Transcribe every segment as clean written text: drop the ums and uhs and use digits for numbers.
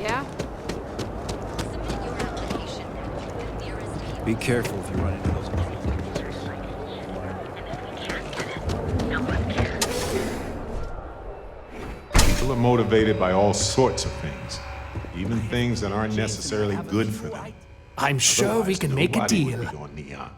Yeah? Submit your application to the nearest team. Be careful if you run into those money users. People are motivated by all sorts of things, even things that aren't necessarily good for them. I'm sure we Otherwise, can make a nobody would deal. be on Neon.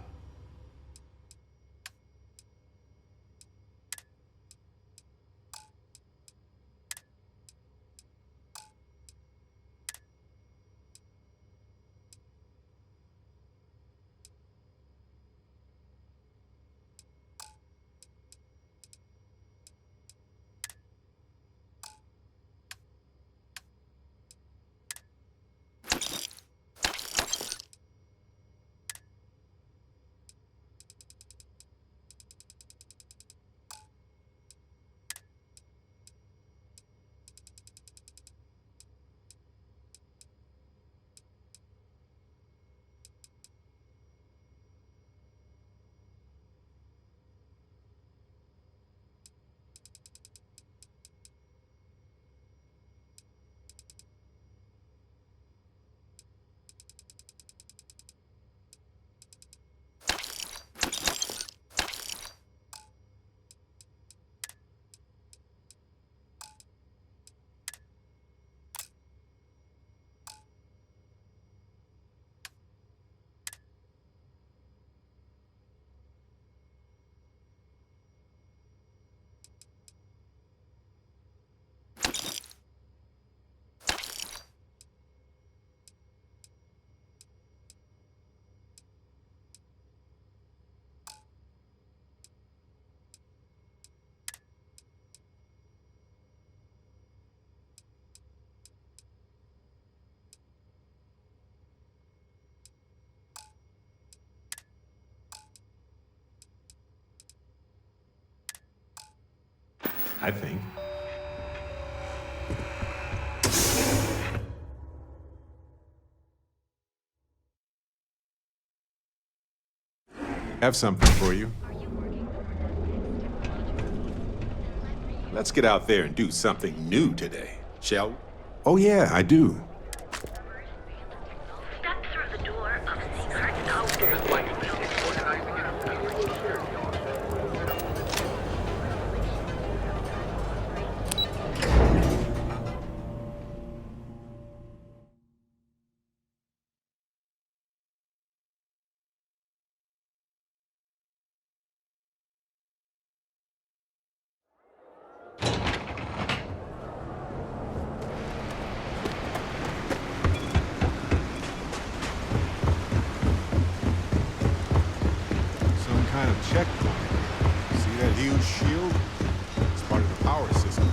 I think. Have something for you. Let's get out there and do something new today, shall we? Oh yeah, I do. Step through the door of secret outdoor. Some kind of checkpoint. See that huge shield? It's part of the power system.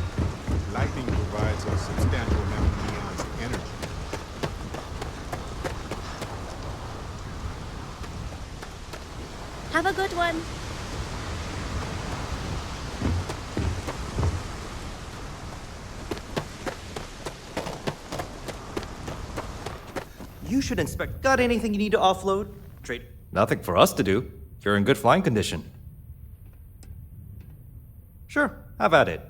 Lightning provides a substantial amount of Neon's energy. Have a good one. You should inspect. Got anything you need to offload? Trade. Nothing for us to do. You're in good flying condition. Sure, have at it.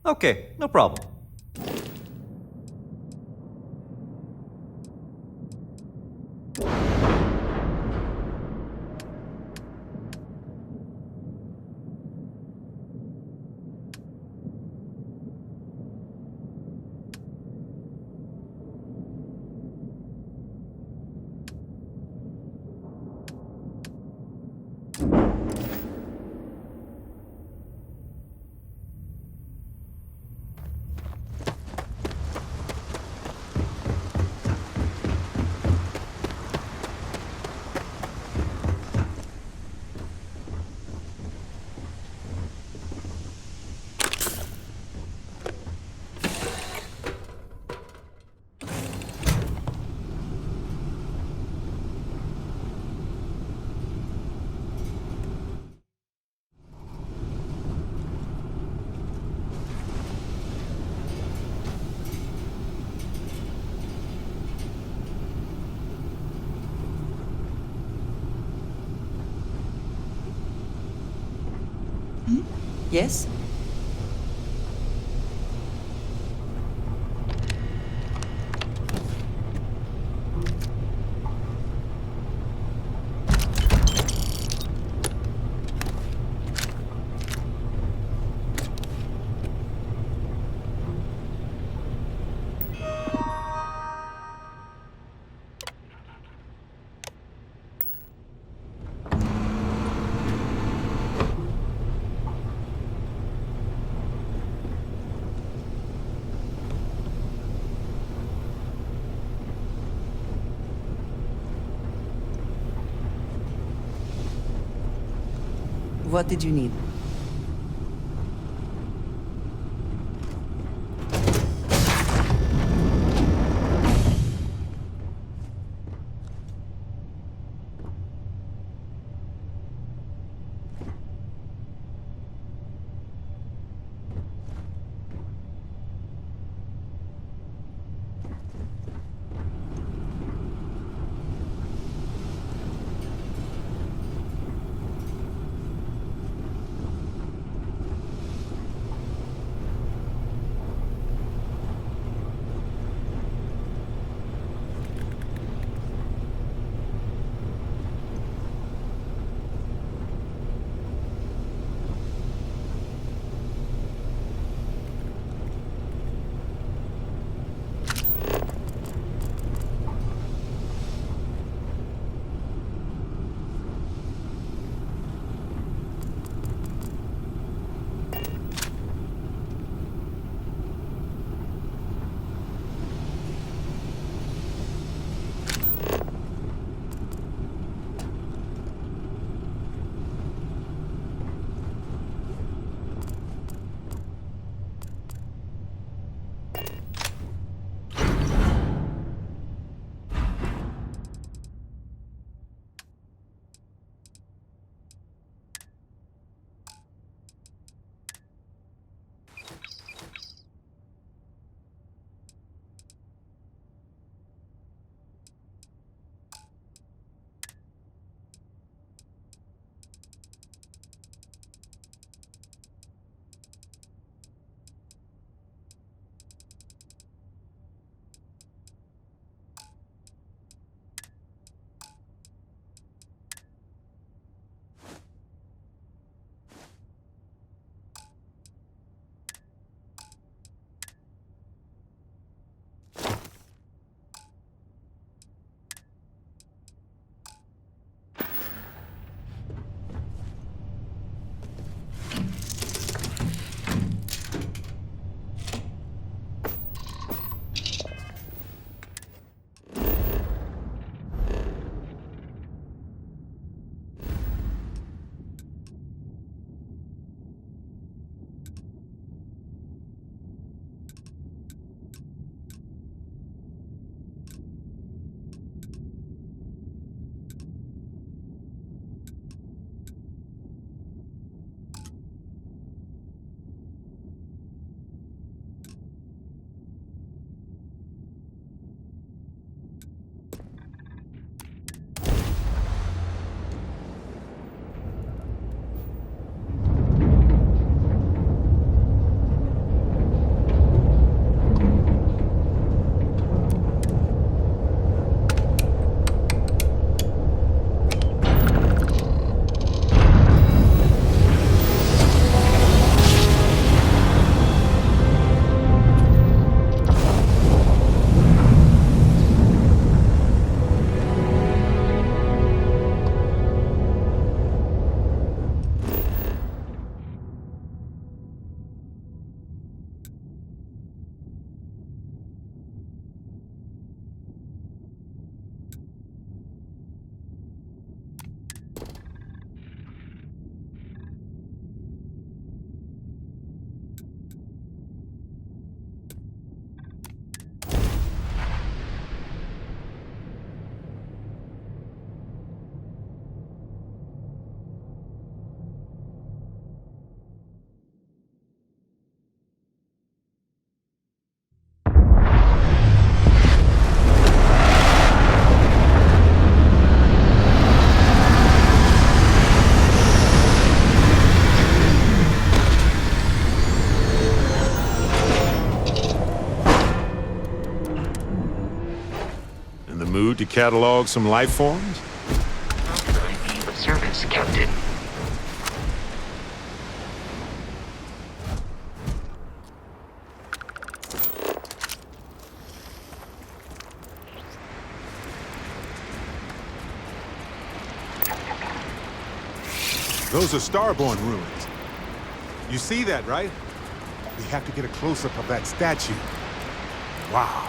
Okay, no problem. Yes? What did you need? catalog some life forms? How can I be of service, Captain? Those are Starborn ruins. You see that, right? We have to get a close-up of that statue. Wow.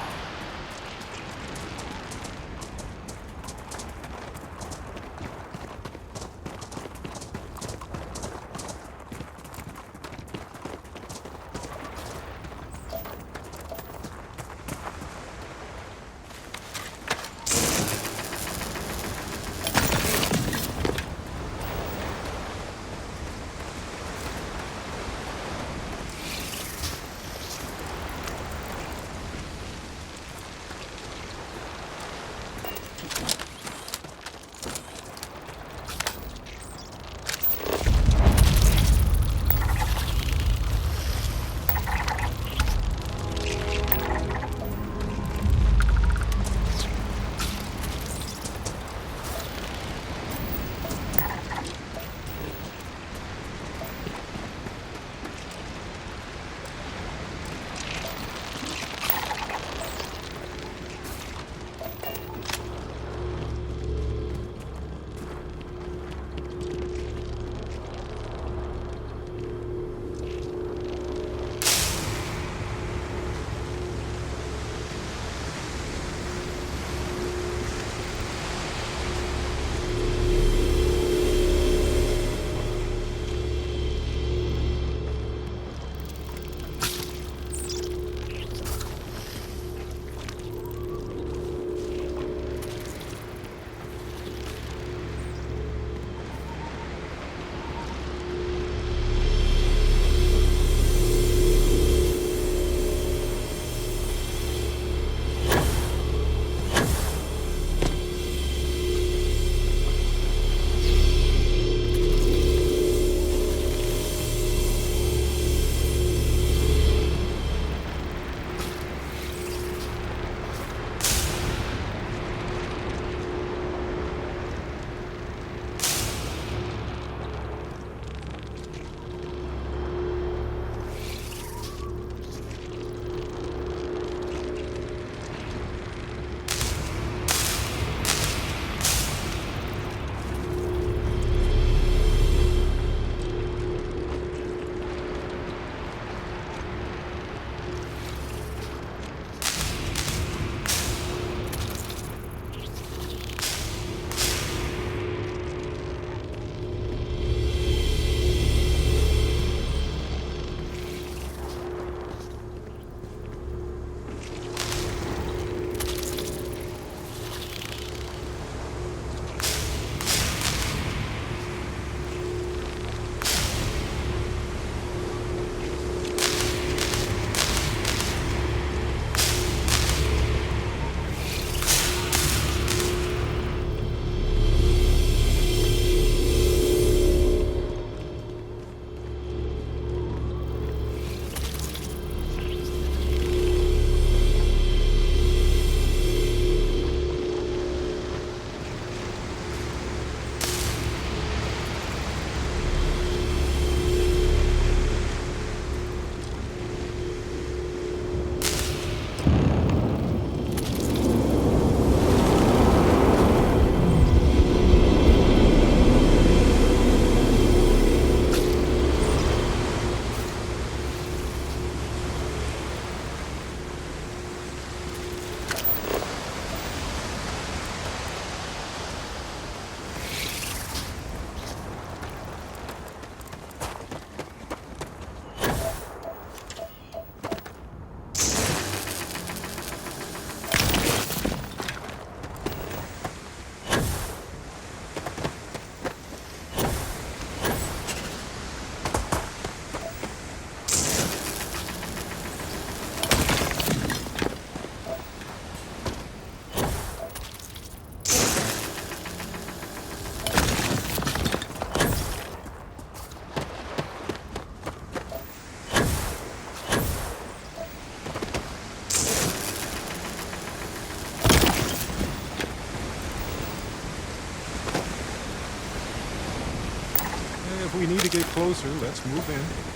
If we need to get closer, let's move in.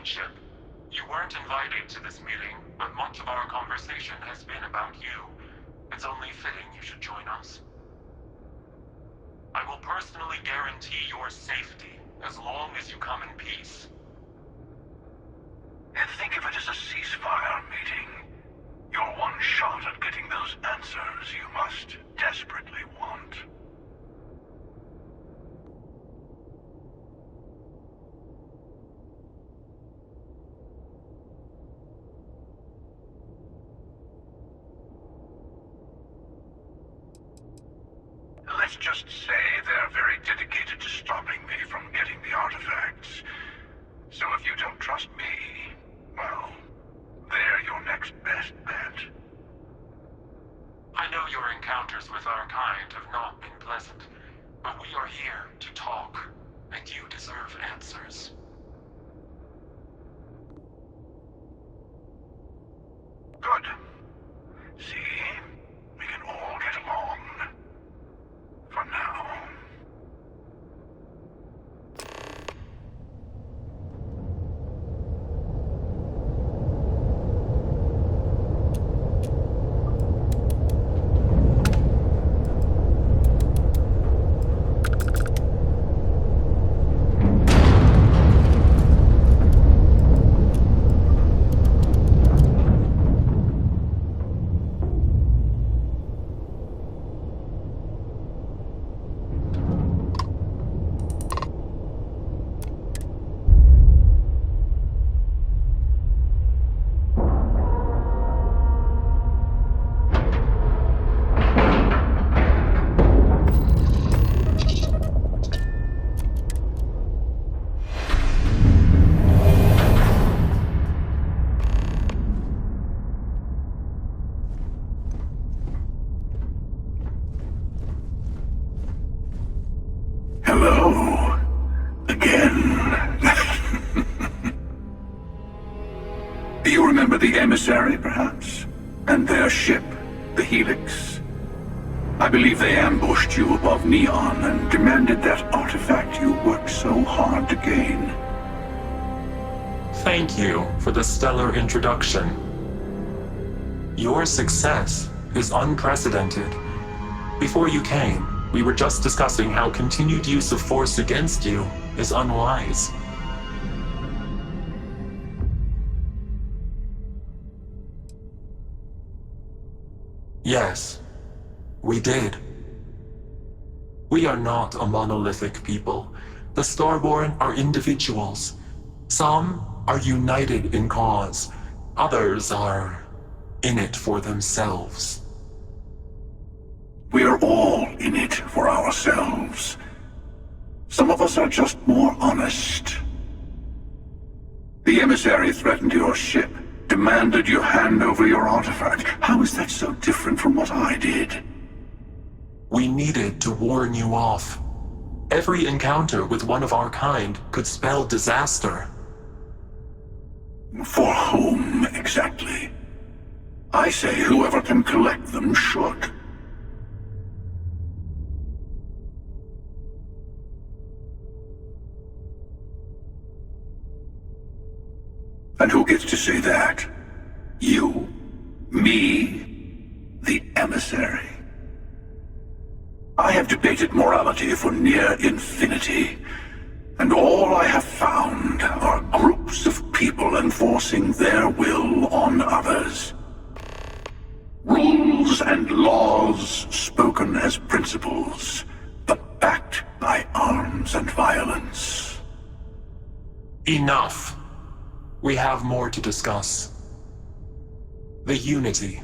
Ship. You weren't invited to this meeting, but much of our conversation has been about you. It's only fitting you should join us. I will personally guarantee your safety as long as you come in peace. And think of it as a ceasefire meeting. Your one shot at getting those answers you must desperately want. Let's just say they're very dedicated to stopping me from getting the artifacts. So if you don't trust me, well, they're your next best bet. I know your encounters with our kind have not been pleasant, but we are here to talk, and you deserve answers. emissary, perhaps? And their ship, the Helix? I believe they ambushed you above Neon and demanded that artifact you worked so hard to gain. Thank you for the stellar introduction. Your success is unprecedented. Before you came, we were just discussing how continued use of force against you is unwise. Yes, we did. We are not a monolithic people. The Starborn are individuals. Some are united in cause. Others are in it for themselves. We're all in it for ourselves. Some of us are just more honest. The emissary threatened your ship, demanded you hand over your artifact. How is that so different from what I did? We needed to warn you off. Every encounter with one of our kind could spell disaster. For whom, exactly? I say whoever can collect them should. And who gets to say that? You? Me? The emissary? I have debated morality for near infinity, and all I have found are groups of people enforcing their will on others. Rules and laws spoken as principles, but backed by arms and violence. Enough. We have more to discuss. The Unity.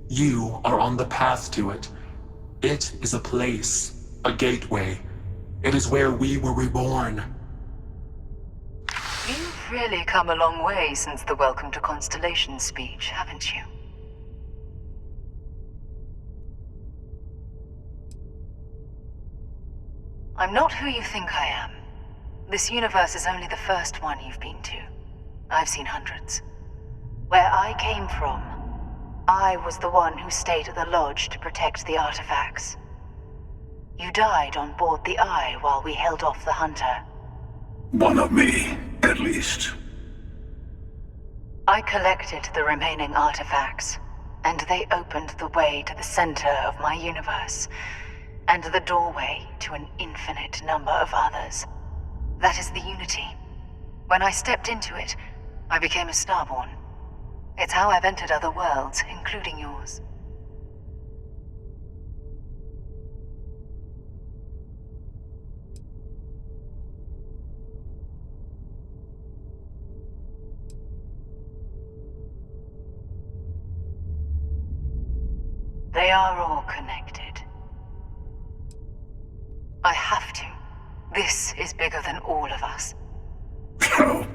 You are on the path to it. It is a place, a gateway. It is where we were reborn. You've really come a long way since the Welcome to Constellation speech, haven't you? I'm not who you think I am. This universe is only the first one you've been to. I've seen hundreds. Where I came from, I was the one who stayed at the lodge to protect the artifacts. You died on board the Eye while we held off the Hunter. One of me, at least. I collected the remaining artifacts, and they opened the way to the center of my universe, and the doorway to an infinite number of others. That is the Unity. When I stepped into it, I became a Starborn. It's how I've entered other worlds, including yours. They are all connected. I have to. This is bigger than all of us. Oh.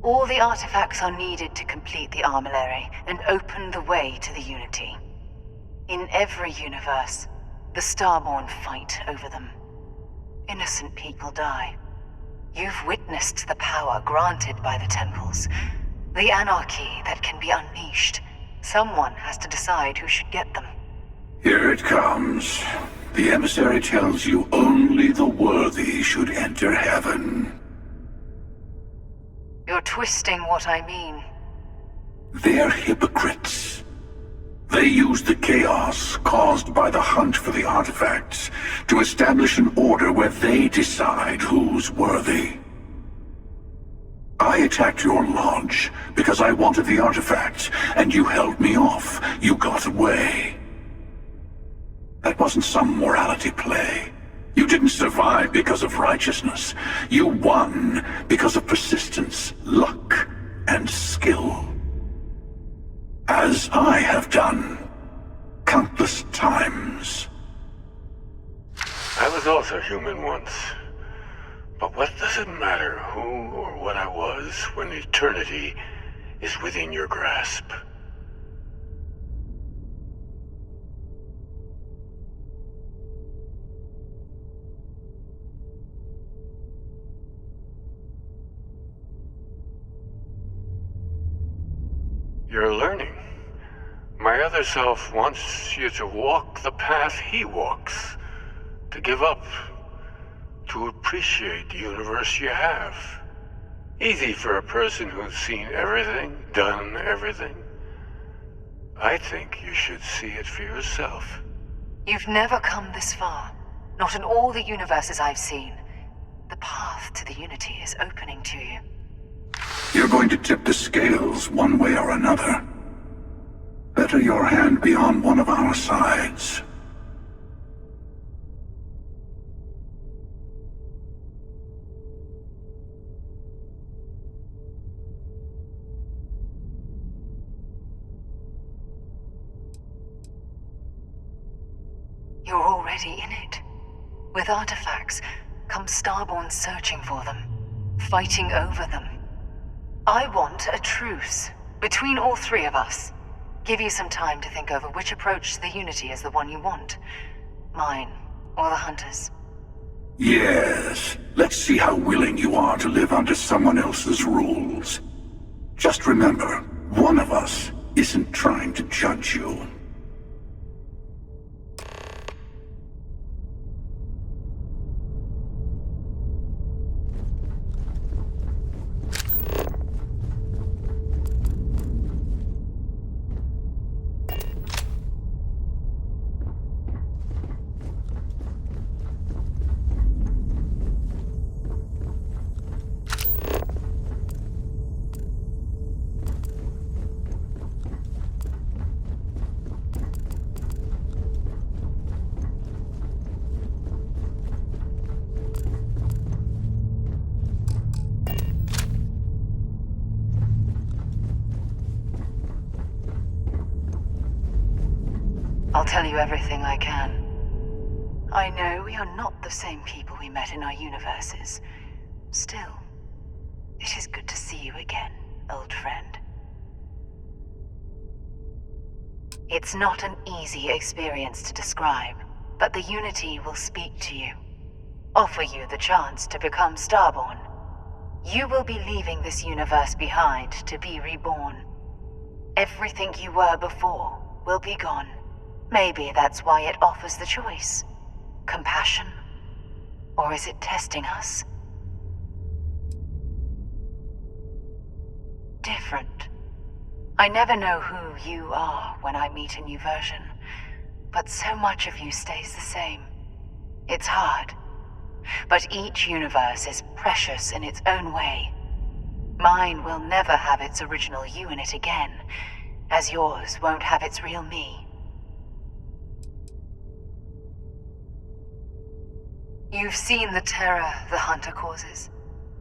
All the artifacts are needed to complete the armillary and open the way to the Unity. In every universe, the Starborn fight over them. Innocent people die. You've witnessed the power granted by the temples, the anarchy that can be unleashed. Someone has to decide who should get them. Here it comes. The emissary tells you only the worthy should enter heaven. You're twisting what I mean. They're hypocrites. They use the chaos caused by the hunt for the artifacts to establish an order where they decide who's worthy. I attacked your lodge because I wanted the artifacts, and you held me off. You got away. That wasn't some morality play. You didn't survive because of righteousness. You won because of persistence, luck, and skill. As I have done countless times. I was also human once. But what does it matter who or what I was when eternity is within your grasp? You're learning. My other self wants you to walk the path he walks. To give up. To appreciate the universe you have. Easy for a person who's seen everything, done everything. I think you should see it for yourself. You've never come this far. Not in all the universes I've seen. The path to the Unity is opening to you. You're going to tip the scales one way or another. Better your hand be on one of our sides. You're already in it. With artifacts, come Starborn searching for them, fighting over them. I want a truce between all three of us. Give you some time to think over which approach to the Unity is the one you want. Mine, or the Hunters. Yes. Let's see how willing you are to live under someone else's rules. Just remember, one of us isn't trying to judge you. I'll tell you everything I can. I know we are not the same people we met in our universes. Still, it is good to see you again, old friend. It's not an easy experience to describe, but the Unity will speak to you. Offer you the chance to become Starborn. You will be leaving this universe behind to be reborn. Everything you were before will be gone. Maybe that's why it offers the choice. Compassion? Or is it testing us? Different. I never know who you are when I meet a new version, but so much of you stays the same. It's hard. But each universe is precious in its own way. Mine will never have its original you in it again, as yours won't have its real me. You've seen the terror the Hunter causes.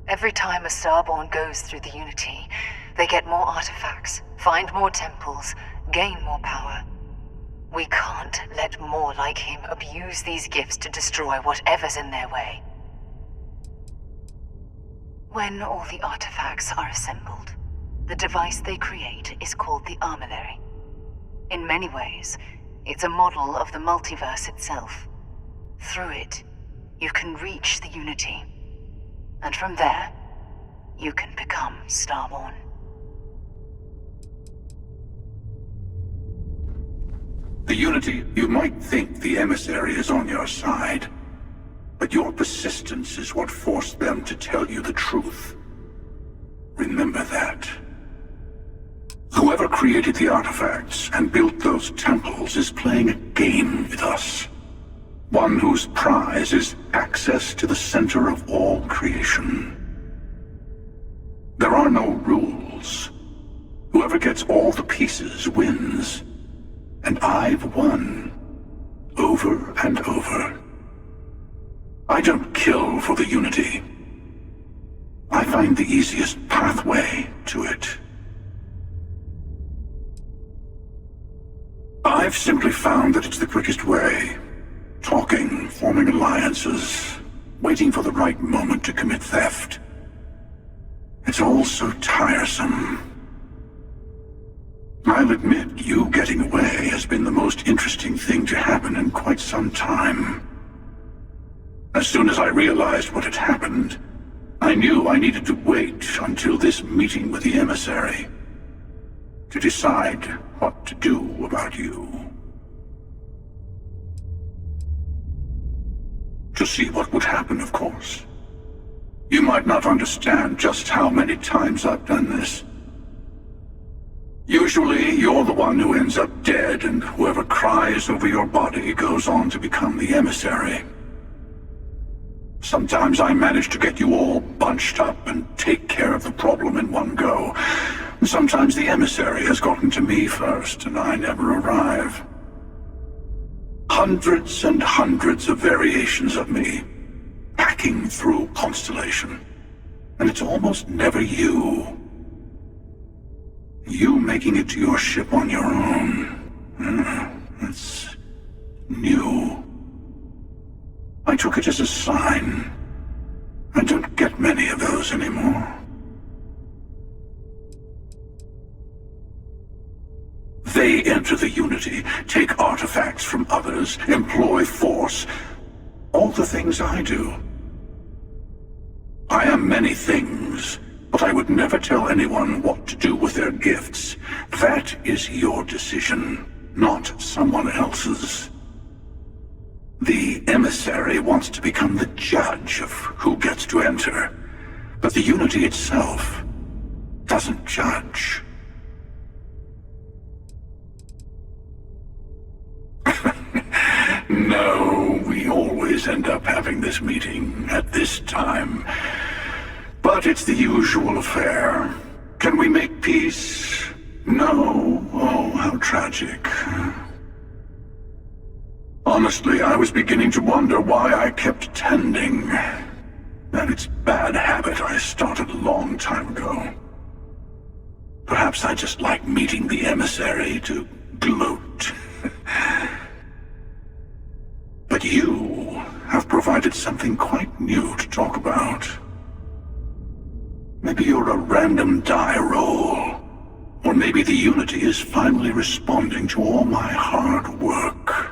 Every time a Starborn goes through the Unity, they get more artifacts, find more temples, gain more power. We can't let more like him abuse these gifts to destroy whatever's in their way. When all the artifacts are assembled, the device they create is called the Armillary. In many ways, it's a model of the multiverse itself. Through it, you can reach the Unity. And from there, you can become Starborn. The Unity, you might think the emissary is on your side, but your persistence is what forced them to tell you the truth. Remember that. Whoever created the artifacts and built those temples is playing a game with us. One whose prize is access to the center of all creation. There are no rules. Whoever gets all the pieces wins. And I've won. Over and over. I don't kill for the Unity. I find the easiest pathway to it. I've simply found that it's the quickest way. Talking, forming alliances, waiting for the right moment to commit theft. It's all so tiresome. I'll admit, you getting away has been the most interesting thing to happen in quite some time. As soon as I realized what had happened, I knew I needed to wait until this meeting with the emissary. to decide what to do about you. To see what would happen, of course. You might not understand just how many times I've done this. Usually, you're the one who ends up dead, and whoever cries over your body goes on to become the emissary. Sometimes I manage to get you all bunched up and take care of the problem in one go. Sometimes the emissary has gotten to me first, and I never arrive. Hundreds and hundreds of variations of me, hacking through Constellation. And it's almost never you. You making it to your ship on your own. That's new. I took it as a sign. I don't get many of those anymore. They enter the Unity, take artifacts from others, employ force. All the things I do. I am many things, but I would never tell anyone what to do with their gifts. That is your decision, not someone else's. The emissary wants to become the judge of who gets to enter, but the Unity itself doesn't judge. No, we always end up having this meeting at this time. But it's the usual affair. Can we make peace? No. Oh, how tragic. Honestly, I was beginning to wonder why I kept attending. And it's bad habit I started a long time ago. Perhaps I just like meeting the emissary to gloat. But you have provided something quite new to talk about. Maybe you're a random die roll. Or maybe the Unity is finally responding to all my hard work.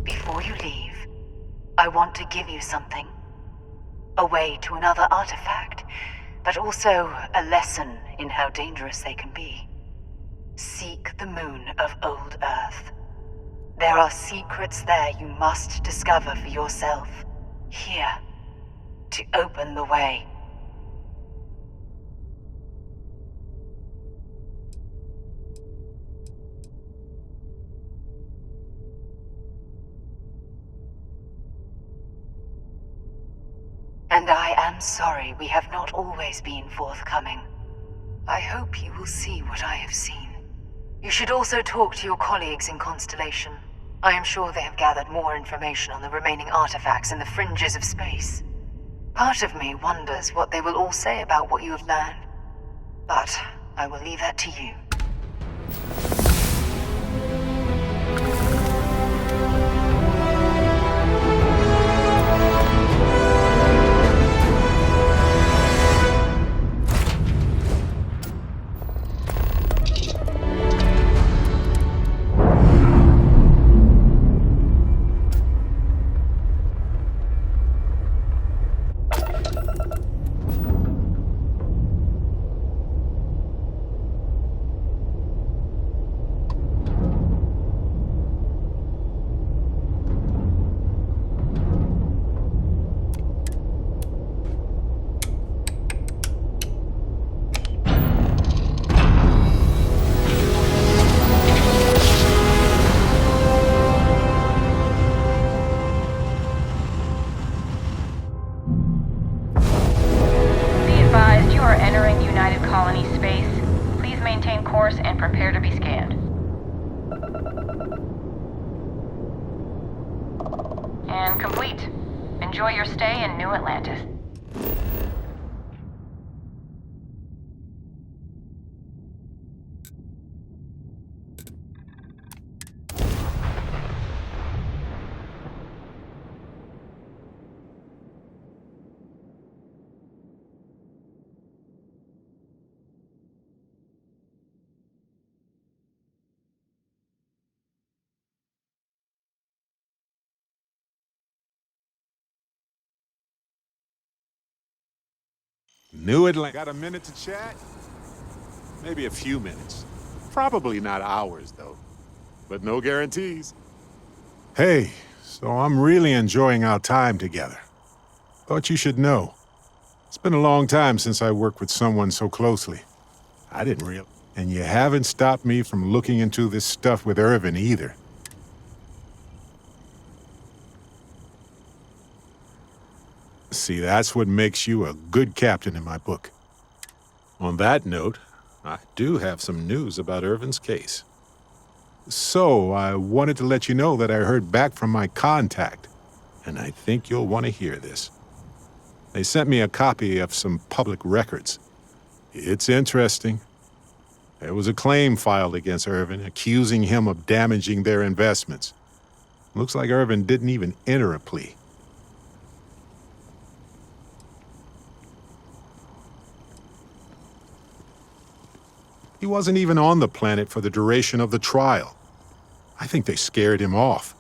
Before you leave, I want to give you something. A way to another artifact, but also a lesson in how dangerous they can be. Seek the moon of Old Earth. There are secrets there you must discover for yourself. Here, to open the way. And I am sorry we have not always been forthcoming. I hope you will see what I have seen. You should also talk to your colleagues in Constellation. I am sure they have gathered more information on the remaining artifacts in the fringes of space. Part of me wonders what they will all say about what you have learned. But I will leave that to you. and prepare to be scanned. And complete. Enjoy your stay in New Atlantis. New Atlanta. Got a minute to chat? Maybe a few minutes. Probably not hours, though. But no guarantees. Hey, so I'm really enjoying our time together. Thought you should know. It's been a long time since I worked with someone so closely. I didn't realize. And you haven't stopped me from looking into this stuff with Irvin either. See, that's what makes you a good captain in my book. On that note, I do have some news about Irvin's case. So, I wanted to let you know that I heard back from my contact, and I think you'll want to hear this. They sent me a copy of some public records. It's interesting. There was a claim filed against Irvin, accusing him of damaging their investments. Looks like Irvin didn't even enter a plea. He wasn't even on the planet for the duration of the trial. I think they scared him off.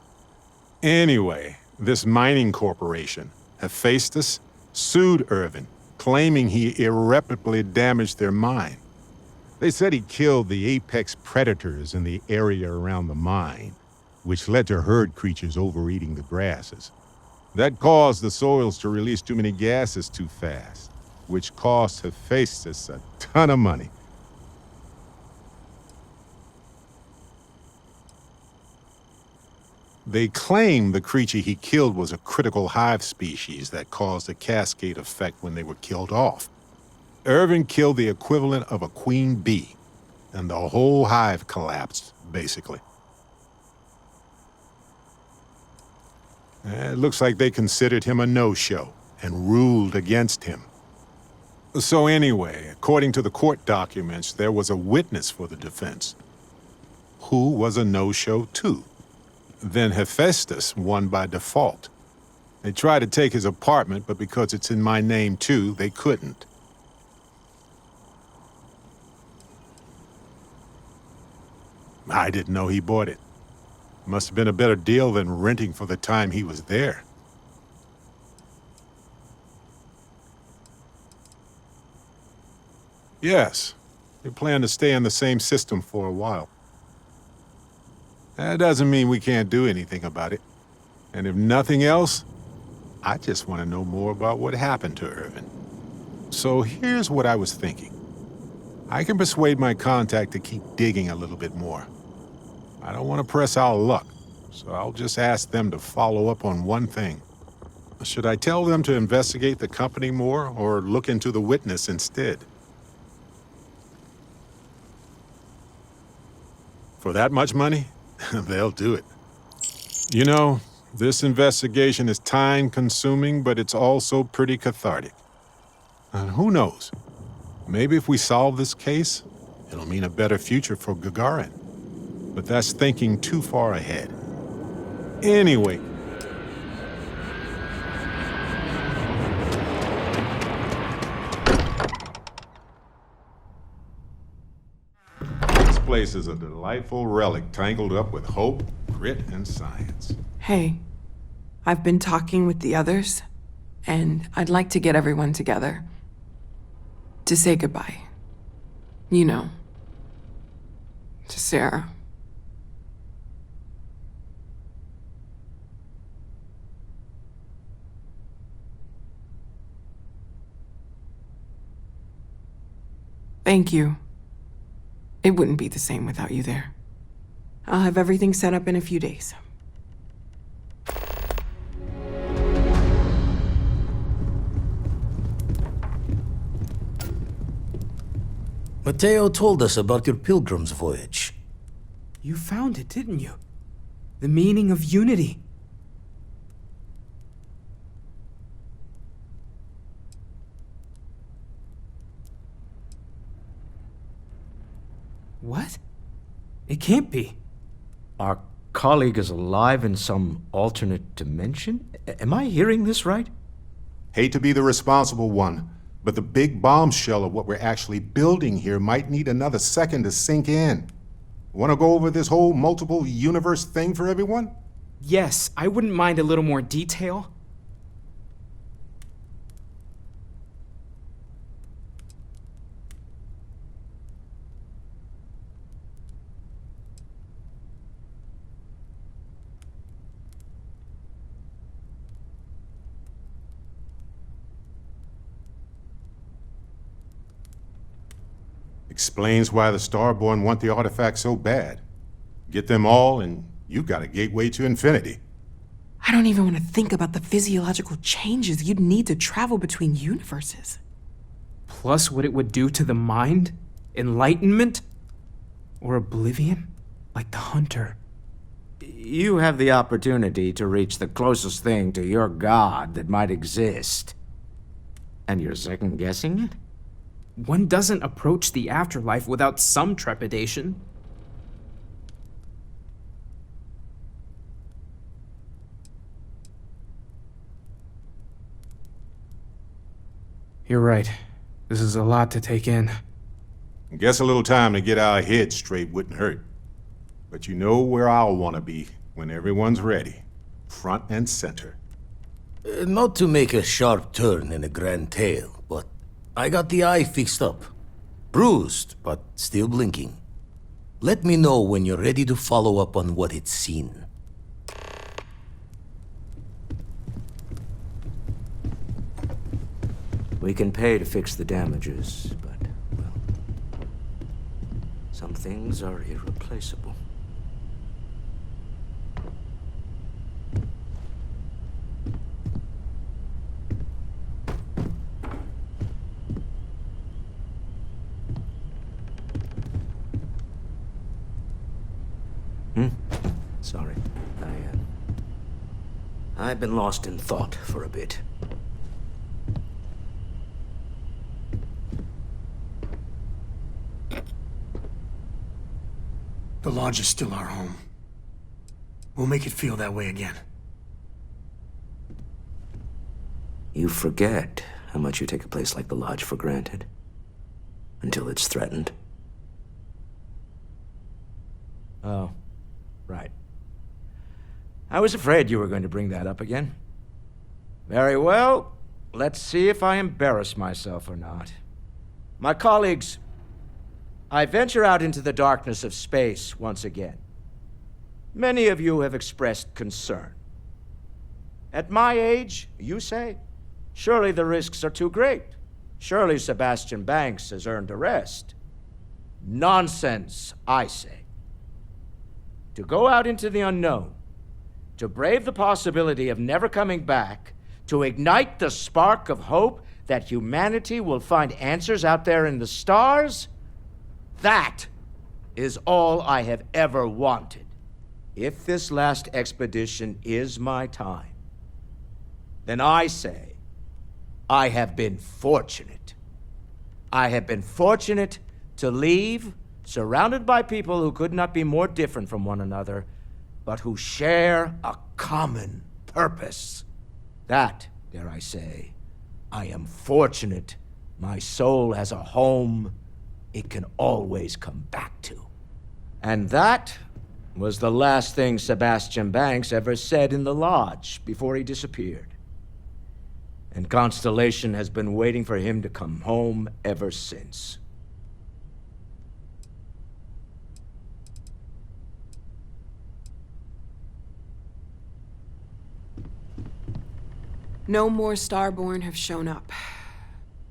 Anyway, this mining corporation, Hephaestus, sued Irvin, claiming he irreparably damaged their mine. They said he killed the apex predators in the area around the mine, which led to herd creatures overeating the grasses. That caused the soils to release too many gases too fast, which cost Hephaestus a ton of money. They claim the creature he killed was a critical hive species that caused a cascade effect when they were killed off. Irvin killed the equivalent of a queen bee, and the whole hive collapsed, basically. It looks like they considered him a no-show and ruled against him. So anyway, according to the court documents, there was a witness for the defense, who was a no-show too. Then Hephaestus won by default. They tried to take his apartment, but because it's in my name too, they couldn't. I didn't know he bought it. Must have been a better deal than renting for the time he was there. Yes, we plan to stay in the same system for a while. That doesn't mean we can't do anything about it. And if nothing else, I just want to know more about what happened to Irvin. So here's what I was thinking. I can persuade my contact to keep digging a little bit more. I don't want to press our luck, so I'll just ask them to follow up on one thing. Should I tell them to investigate the company more or look into the witness instead? For that much money? They'll do it. You know, this investigation is time-consuming, but it's also pretty cathartic. And who knows? Maybe if we solve this case, it'll mean a better future for Gagarin. But that's thinking too far ahead. Anyway. This place is a delightful relic tangled up with hope, grit, and science. Hey, I've been talking with the others, and I'd like to get everyone together. To say goodbye. You know. To Sarah. Thank you. It wouldn't be the same without you there. I'll have everything set up in a few days. Mateo told us about your pilgrim's voyage. You found it, didn't you? The meaning of unity. What? It can't be. Our colleague is alive in some alternate dimension? Am I hearing this right? Hate to be the responsible one, but the big bombshell of what we're actually building here might need another second to sink in. Want to go over this whole multiple universe thing for everyone? Yes, I wouldn't mind a little more detail. Explains why the Starborn want the artifacts so bad. Get them all, and you've got a gateway to infinity. I don't even want to think about the physiological changes you'd need to travel between universes. Plus what it would do to the mind? Enlightenment? Or oblivion? Like the Hunter. You have the opportunity to reach the closest thing to your god that might exist. And you're second-guessing it? One doesn't approach the afterlife without some trepidation. You're right. This is a lot to take in. Guess a little time to get our heads straight wouldn't hurt. But you know where I'll want to be when everyone's ready. Front and center. Not to make a sharp turn in a grand tale, but I got the eye fixed up. Bruised, but still blinking. Let me know when you're ready to follow up on what it's seen. We can pay to fix the damages, but, well, some things are irreplaceable. Sorry. I've been lost in thought for a bit. The Lodge is still our home. We'll make it feel that way again. You forget how much you take a place like the Lodge for granted. Until it's threatened. Oh, right. I was afraid you were going to bring that up again. Very well. Let's see if I embarrass myself or not. My colleagues, I venture out into the darkness of space once again. Many of you have expressed concern. At my age, you say, surely the risks are too great. Surely Sebastian Banks has earned a rest. Nonsense, I say. To go out into the unknown, to brave the possibility of never coming back, to ignite the spark of hope that humanity will find answers out there in the stars, that is all I have ever wanted. If this last expedition is my time, then I say, I have been fortunate. I have been fortunate to leave, surrounded by people who could not be more different from one another, but who share a common purpose. That, dare I say, I am fortunate my soul has a home it can always come back to. And that was the last thing Sebastian Banks ever said in the Lodge before he disappeared. And Constellation has been waiting for him to come home ever since. No more Starborn have shown up.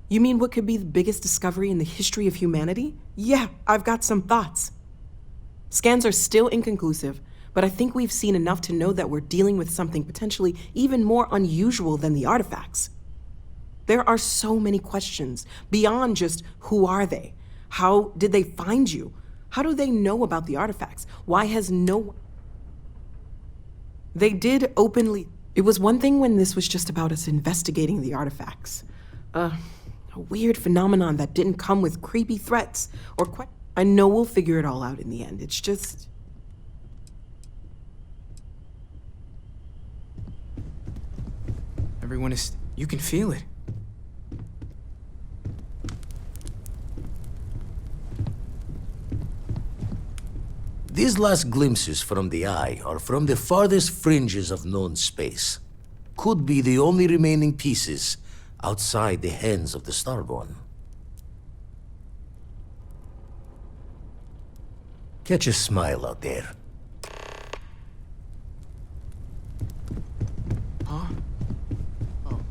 You mean what could be the biggest discovery in the history of humanity? Yeah, I've got some thoughts. Scans are still inconclusive, but I think we've seen enough to know that we're dealing with something potentially even more unusual than the artifacts. There are so many questions beyond just who are they? How did they find you? How do they know about the artifacts? Why has no... They did openly... It was one thing when this was just about us investigating the artifacts. A weird phenomenon that didn't come with creepy threats or I know we'll figure it all out in the end. It's just... Everyone is... You can feel it. These last glimpses from the eye are from the farthest fringes of known space. Could be the only remaining pieces outside the hands of the Starborn. Catch a smile out there. Huh? Oh.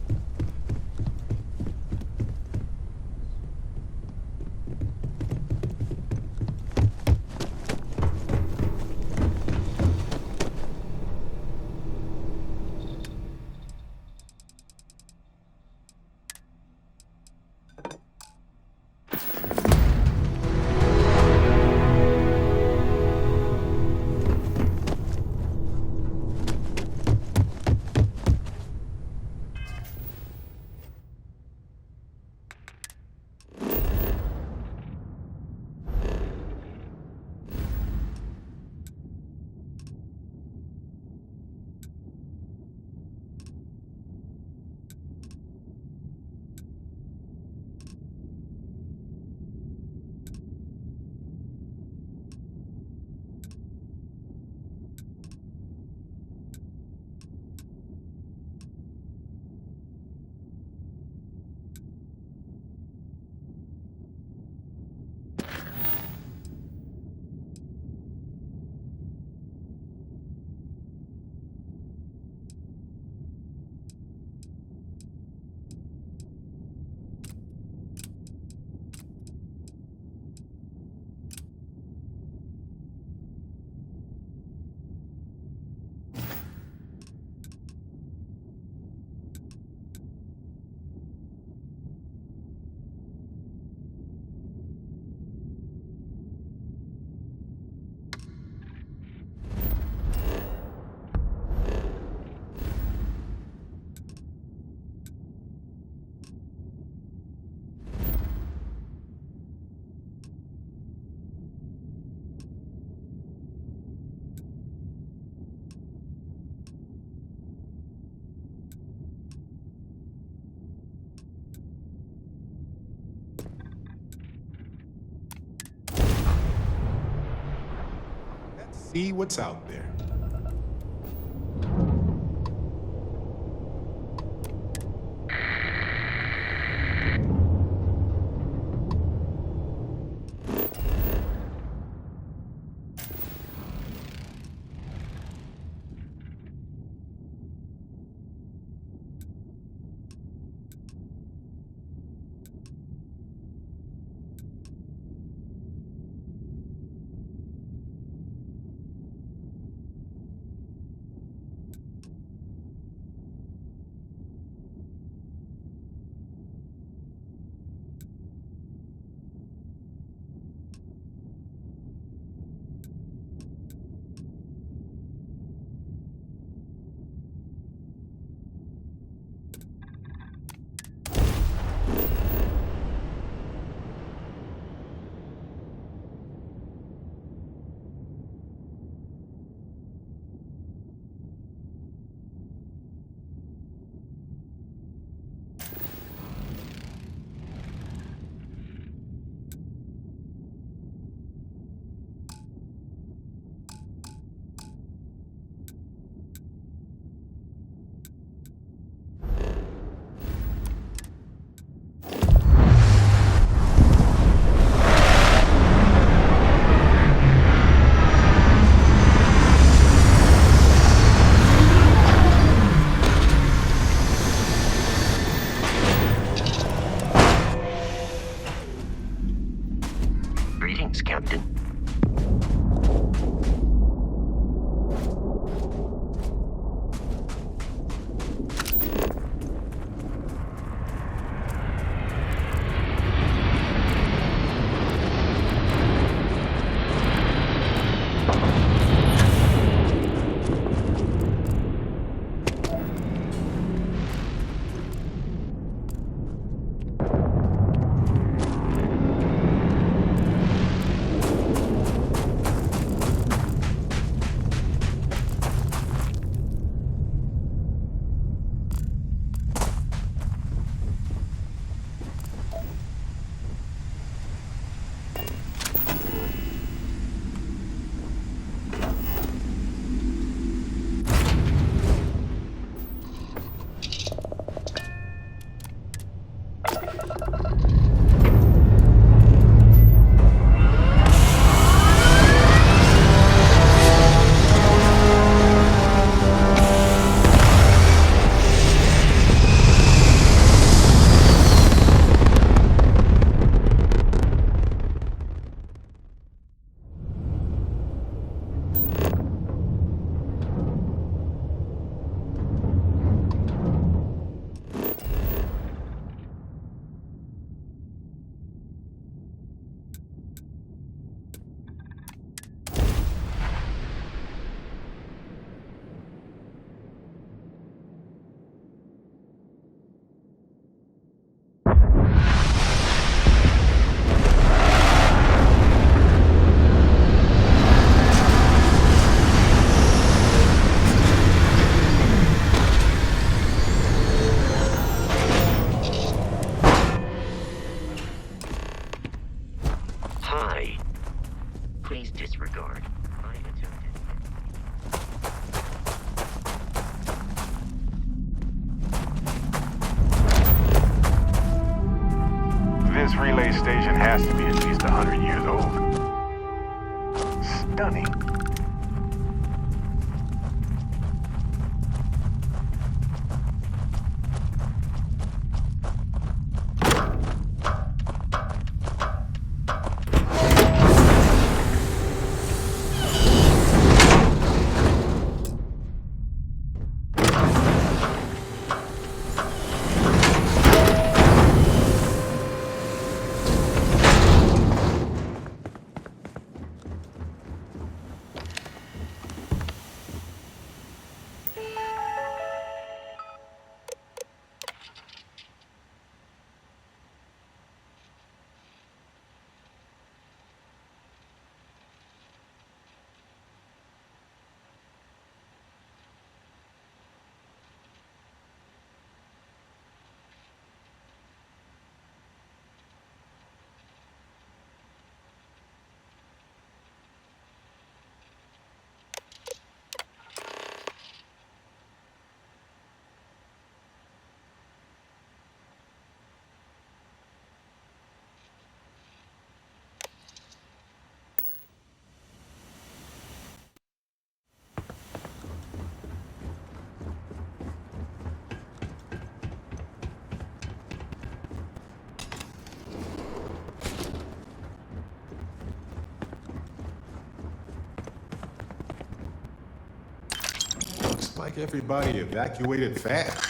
see what's out there. Greetings, Captain. Please disregard. I attempted. This relay station has to be at least 100 years old. Stunning. like everybody evacuated fast.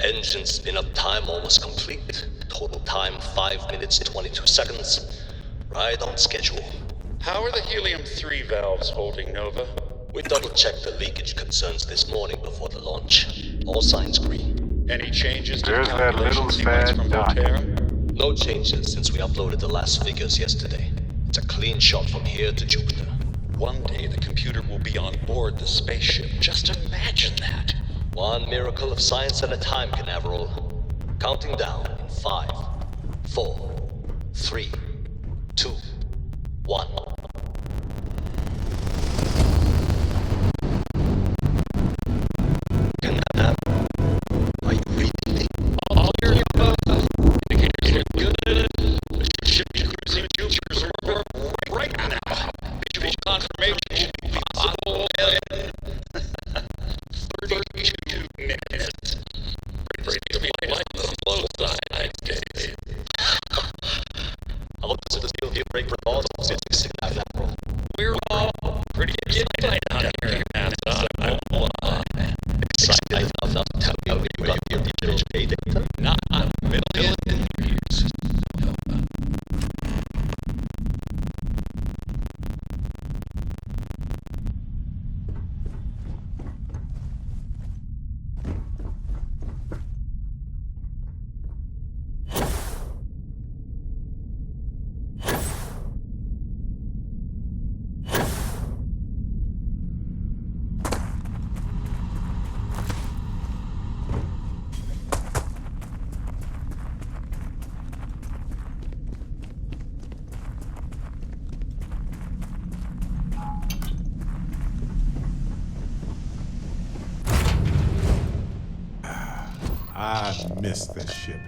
Engine spin-up time almost complete. Total time 5 minutes 22 seconds. Right on schedule. How are the helium-3 valves holding, Nova? We double-checked the leakage concerns this morning before the launch. All signs green. Any changes to There's the that little calculations sequence sad from dot. Voltaire? No changes since we uploaded the last figures yesterday. It's a clean shot from here to Jupiter. One day the computer will be on board the spaceship. Just imagine that. One miracle of science at a time, Canaveral. Counting down in 5, 4, 3, 2, 1. Canaveral, are you reading me? All your indicators look good. The ship is cruising Jupiter's orbit right now. Visual confirmation should be possible in 32 minutes. Brace to be light on the slow side, days. I look to the steel break for all since Canaveral. We're all pretty excited out here, NASA. Excited enough to tell you about the original J data? Not a million years. I miss this ship.